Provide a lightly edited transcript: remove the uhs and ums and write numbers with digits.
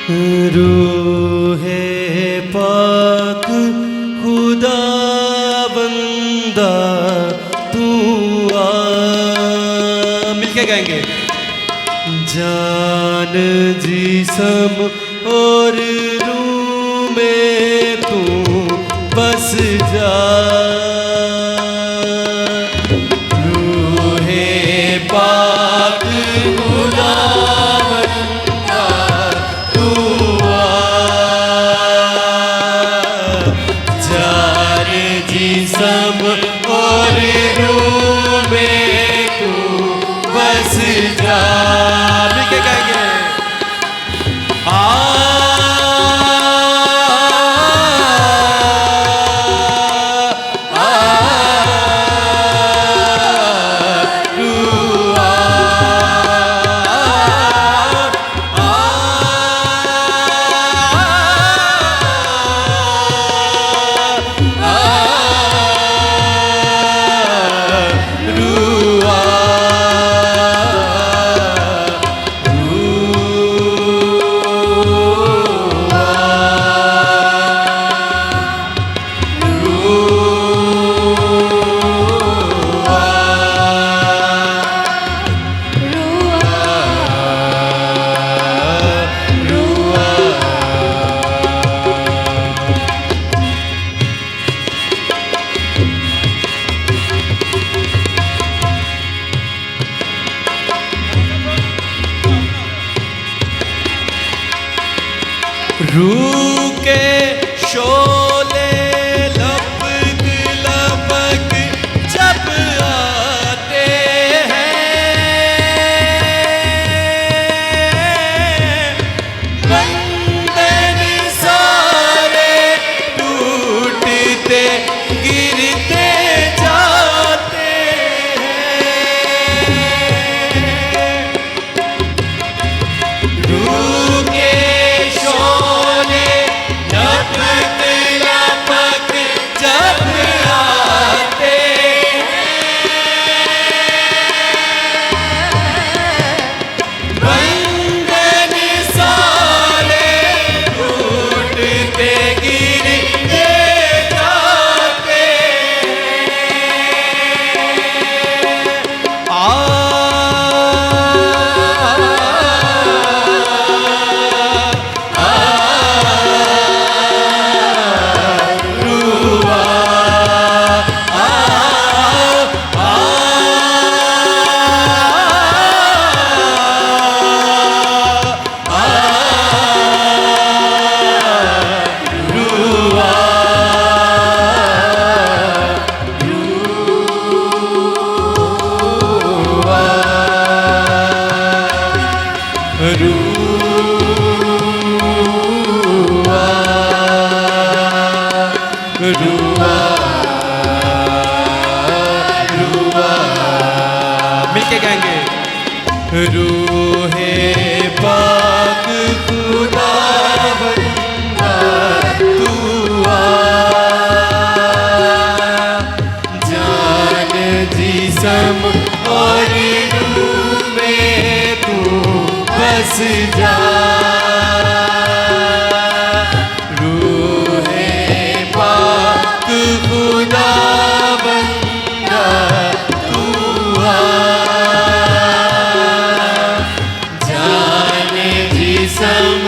रूहे पाक खुदा बंदा तू आ, मिलके गाएंगे। जान जिस्म और रूह में तू बस जा, रूहे पाक खुदा बंदा तू जिस्म और रूह में तू बस जा, मिलके गाएंगे। रूह के शोले लपक लपक जब आते हैं, बंधन सारे टूटते गिरते जाते हैं। रूह के मिलके गाएंगे। रूहे पाक खुदा बंदा तू आ, जान जिस्म और रूह में तू बस जा, खुदा बंदा तू आ, जाने जिस्म